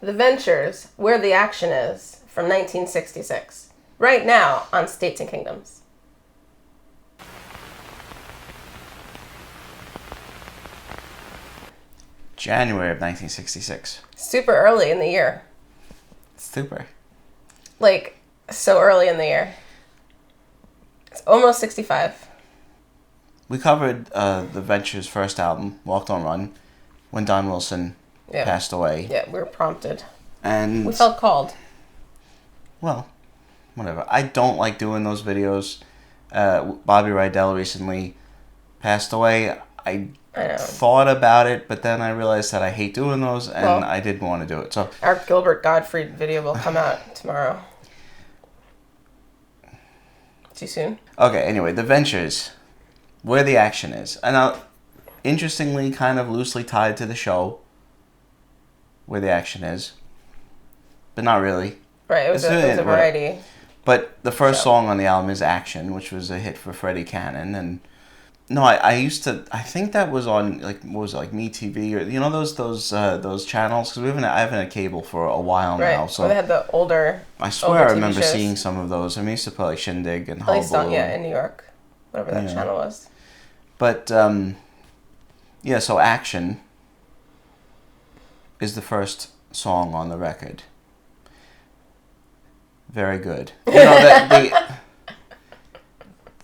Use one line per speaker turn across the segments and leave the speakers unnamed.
The Ventures, Where the Action Is, from 1966. Right now on States and Kingdoms.
January of 1966.
Super early in the year.
Super.
Like, so early in the year. It's almost 65.
We covered the Ventures' first album, Walk Don't Run, when Don Wilson passed away.
Yeah, we were prompted.
And
we felt called.
Well, whatever. I don't like doing those videos. Bobby Rydell recently passed away. I thought about it, but then I realized that I hate doing those, and I didn't want to do it. So
our Gilbert Gottfried video will come out tomorrow. Too soon?
Okay, anyway, The Ventures, Where the Action Is. And now, interestingly, kind of loosely tied to the show, Where the Action Is. But not really.
Right, it was a variety.
But the first song on the album is Action, which was a hit for Freddie Cannon. And no, I think that was on, like, what was it, like MeTV, or, you know, those channels? Because I haven't had cable for a while now. So
they had the older
I swear I remember seeing some of those. I mean, I used to play, like, Shindig and Hullabaloo.
At least in New York, whatever that channel was.
But, so Action is the first song on the record. Very good. You know,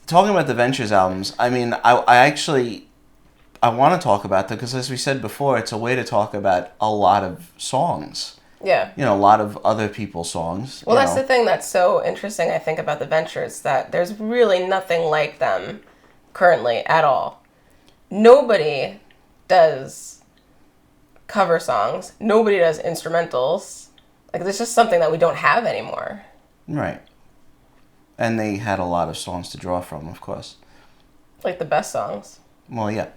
talking about the Ventures albums, I mean, I want to talk about them because, as we said before, it's a way to talk about a lot of songs.
Yeah.
You know, a lot of other people's songs.
Well, that's the thing that's so interesting, I think, about the Ventures, that there's really nothing like them currently at all. Nobody does cover songs. Nobody does instrumentals. Like, there's just something that we don't have anymore.
Right. And they had a lot of songs to draw from, of course.
Like the best songs.
Well, yeah.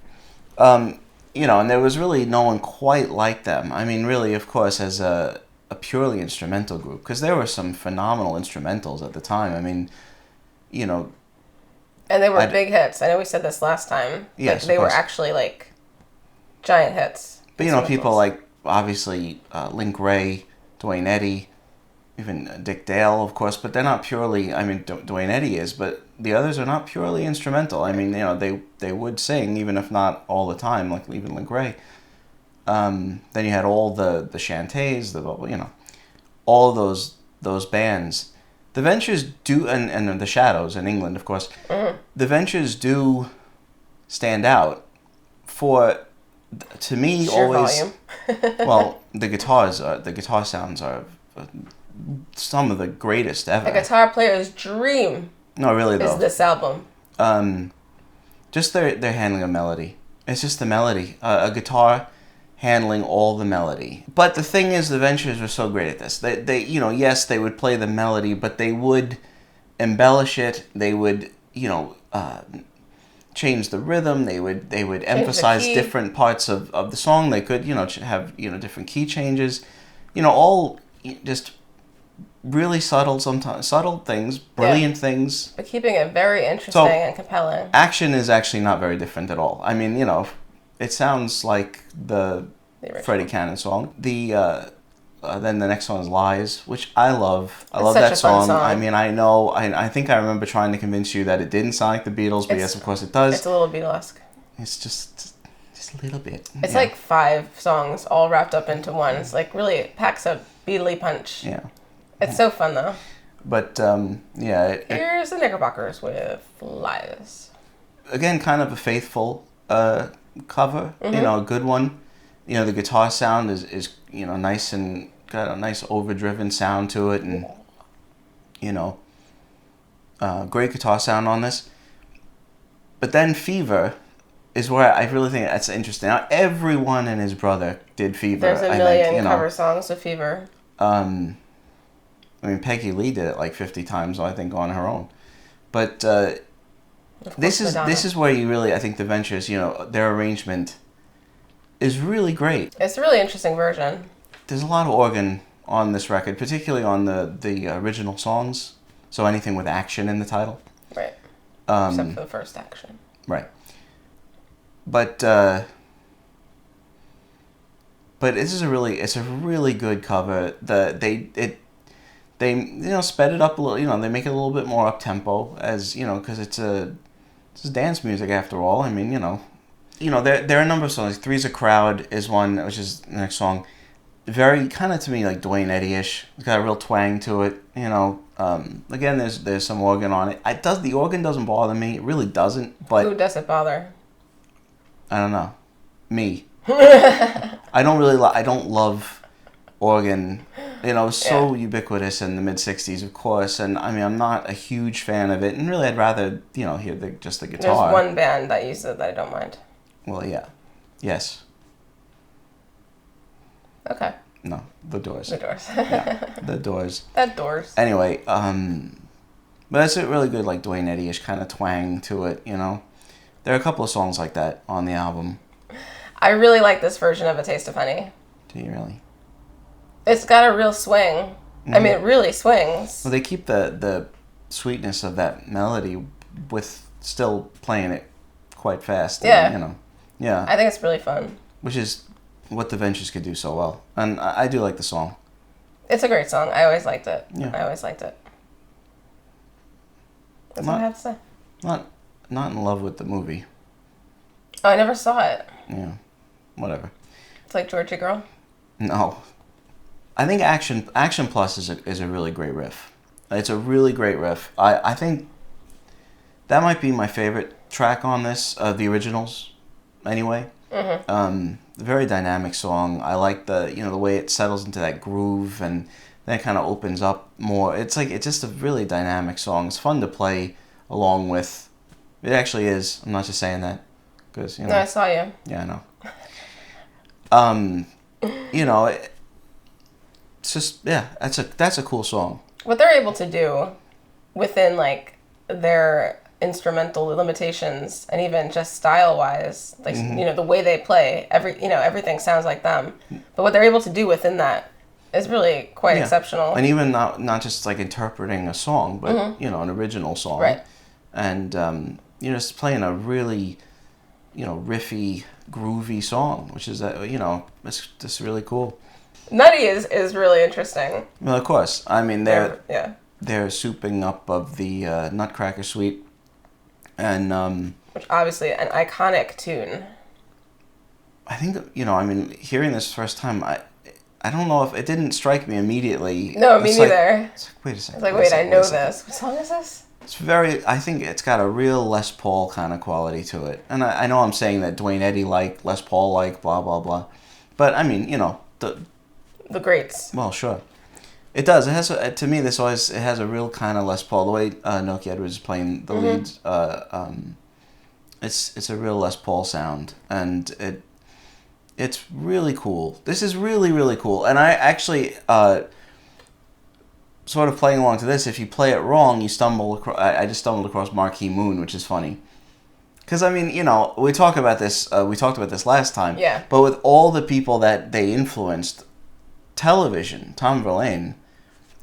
You know, and there was really no one quite like them. I mean, really, of course, as a purely instrumental group, because there were some phenomenal instrumentals at the time. I mean, you know.
And they were big hits. I know we said this last time.
Yes,
they were actually, like, giant hits.
But, you know, people like, obviously, Link Wray, Duane Eddy, even Dick Dale, of course, but they're not purely, I mean, Duane Eddy is, but the others are not purely instrumental. I mean, you know, they would sing, even if not all the time, like even Link Wray. Then you had all the Chantays, you know, all those bands. The Ventures do, and the Shadows in England, of course. Mm-hmm. The Ventures do stand out for, to me,
sheer
always.
Volume.
Well, the guitar sounds are some of the greatest ever.
A guitar player's dream.
No, really though.
Is this album?
Just their handling of melody. It's just the melody. A guitar handling all the melody. But the thing is, the Ventures were so great at this. They you know, yes, they would play the melody, but they would embellish it. They would, you know, change the rhythm. They would emphasize different parts of the song. They could, you know, have, you know, different key changes. You know, all just really subtle things, brilliant things.
But keeping it very interesting and compelling.
Action is actually not very different at all. I mean, you know, it sounds like the Freddie Cannon song. Then the next song is Lies, which I love. I love that song. I mean, I think I remember trying to convince you that it didn't sound like the Beatles, but yes, of course it does.
It's a little Beatlesque.
It's just a little bit.
It's like 5 songs all wrapped up into one. It's like really packs a Beatley punch.
Yeah.
It's so fun, though.
But,
here's the Knickerbockers with Lies.
Again, kind of a faithful cover. Mm-hmm. You know, a good one. You know, the guitar sound is you know, nice and got a nice overdriven sound to it. And, you know, great guitar sound on this. But then Fever is where I really think that's interesting. Now, everyone and his brother did Fever.
There's a million cover songs of Fever.
I mean, Peggy Lee did it like 50 times, I think, on her own. But this is where you really, I think, the Ventures, you know, their arrangement is really great.
It's a really interesting version.
There's a lot of organ on this record, particularly on the original songs. So anything with action in the title.
Right. Except for the first Action.
Right. But but it's a really good cover. They sped it up a little. They make it a little bit more up tempo, as because it's dance music after all. I mean, there are a number of songs. Three's a Crowd is one, which is the next song. Very kind of to me like Duane Eddy-ish. It's got a real twang to it. Again, there's some organ on it. The organ doesn't bother me. It really doesn't. But
who does it bother?
I don't know. Me. I don't love organ. So ubiquitous in the mid '60s, of course. And I mean, I'm not a huge fan of it. And really, I'd rather hear just the guitar.
There's one band that uses it that I don't mind.
Well, yeah, yes.
Okay.
No, The Doors.
The Doors.
Yeah, The Doors.
The Doors.
Anyway, but it's a really good like Duane Eddy-ish kind of twang to it. There are a couple of songs like that on the album.
I really like this version of A Taste of Honey.
Do you really?
It's got a real swing. Mm-hmm. I mean, it really swings.
Well, they keep the sweetness of that melody with still playing it quite fast.
Yeah.
And, yeah.
I think it's really fun.
Which is what the Ventures could do so well. And I do like the song.
It's a great song. I always liked it.
Yeah.
I always liked it. That's what I have to say.
Not in love with the movie.
Oh, I never saw it.
Yeah. Whatever.
It's like Georgia Girl?
No. I think Action Plus is a really great riff. It's a really great riff. I think that might be my favorite track on this, the originals, anyway. Mm-hmm. Very dynamic song. I like the way it settles into that groove and then it kind of opens up more. It's just a really dynamic song. It's fun to play along with. It actually is. I'm not just saying that because
No, I saw you.
Yeah, I know. It's just that's a cool song.
What they're able to do within like their instrumental limitations and even just style wise, like the way they play, everything sounds like them. But what they're able to do within that is really quite exceptional.
And even not just like interpreting a song, but an original song.
Right.
And just playing a really riffy, groovy song, which is it's just really cool.
Nutty is really interesting.
Well, of course. I mean, they're souping up of the Nutcracker suite, and
which obviously an iconic tune.
I think hearing this first time, I don't know if it didn't strike me immediately.
No, me neither.
It's like, wait a second.
It's like, wait, I know this. What song is this?
I think it's got a real Les Paul kind of quality to it, and I know I'm saying that Duane Eddy Les Paul blah blah blah, but I mean
the greats.
Well, sure. It does. It has to me. It has a real kind of Les Paul. The way Noki Edwards is playing the leads, it's a real Les Paul sound, and it's really cool. This is really really cool, and I actually sort of playing along to this. If you play it wrong, you stumble across. I just stumbled across Marquee Moon, which is funny. Because, I mean, we talked about this last time.
Yeah.
But with all the people that they influenced, television, Tom Verlaine,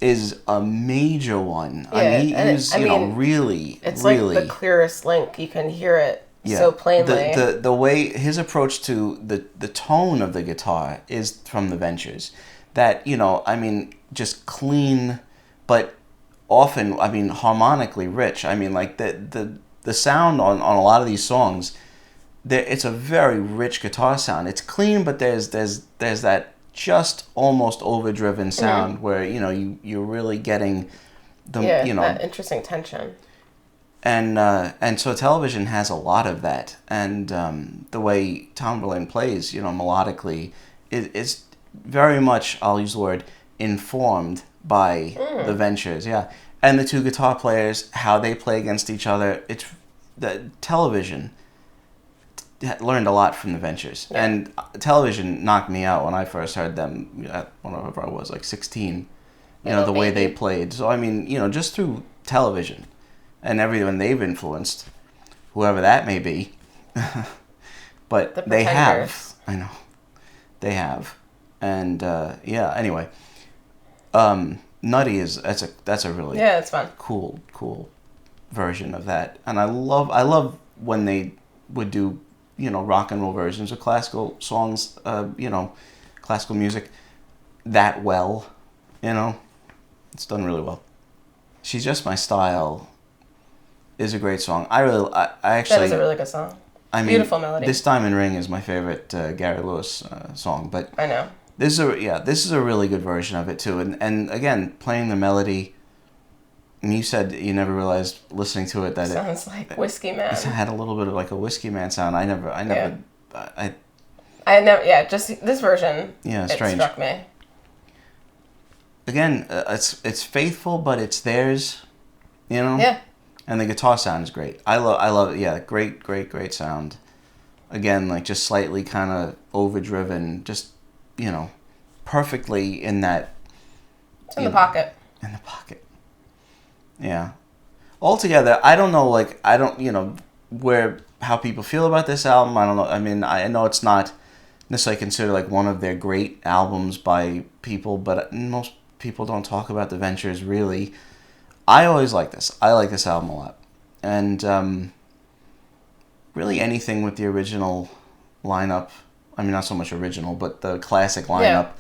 is a major one.
Yeah,
I mean, he was, really,
it's
really...
like the clearest link. You can hear it so plainly.
The way, his approach to the tone of the guitar is from the Ventures. That, just clean, but often, harmonically rich. Like, the sound on a lot of these songs, it's a very rich guitar sound. It's clean, but there's that just almost overdriven sound where you're really getting
that interesting tension.
And so television has a lot of that, and the way Tom Verlaine plays, melodically, it's very much, I'll use the word, informed by the Ventures, and the two guitar players, how they play against each other. It's the television learned a lot from the Ventures, and television knocked me out when I first heard them. Whenever I was like 16, the way they played. So just through television and everyone they've influenced, whoever that may be, but they have. I know, they have, and Anyway. Nutty that's a really
it's fun,
cool version of that, and I love when they would do rock and roll versions of classical songs, classical music that well. It's done really well. She's Just My Style is a great song. I actually...
That is a really good song.
I mean,
beautiful melody.
This Diamond Ring is my favorite Gary Lewis song, but
I know.
This is a really good version of it too. And again, playing the melody. And you said you never realized listening to it that
sounds like Whiskey Man.
It had a little bit of like a Whiskey Man sound. I never.
Just this version.
Yeah,
it
strange.
Struck me.
Again, it's faithful, but it's theirs.
Yeah.
And the guitar sound is great. I love it. Yeah, great sound. Again, like just slightly kind of overdriven, just perfectly in that.
It's in the pocket.
In the pocket. Yeah. Altogether, I don't know, how people feel about this album. I don't know. I mean, I know it's not necessarily considered like one of their great albums by people, but most people don't talk about the Ventures really. I always like this. I like this album a lot. And really anything with the original lineup, I mean, not so much original, but the classic lineup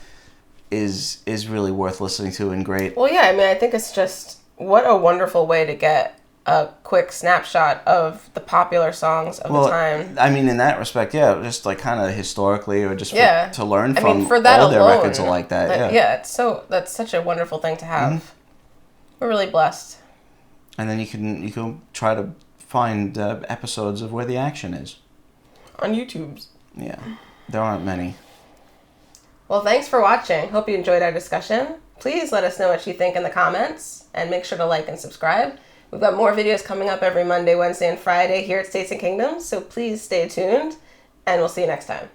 is really worth listening to and great.
Well, yeah, I mean, I think it's just, what a wonderful way to get a quick snapshot of the popular songs of the time.
I mean, in that respect, yeah, just like kind of historically or just to learn from.
I mean, for that
all
alone,
their records are like that.
That's such a wonderful thing to have. Mm-hmm. We're really blessed.
And then you can try to find episodes of Where the Action Is.
On YouTube's.
Yeah, there aren't many.
Well, thanks for watching. Hope you enjoyed our discussion. Please let us know what you think in the comments, and make sure to like and subscribe. We've got more videos coming up every Monday, Wednesday, and Friday here at States and Kingdoms, so please stay tuned, and we'll see you next time.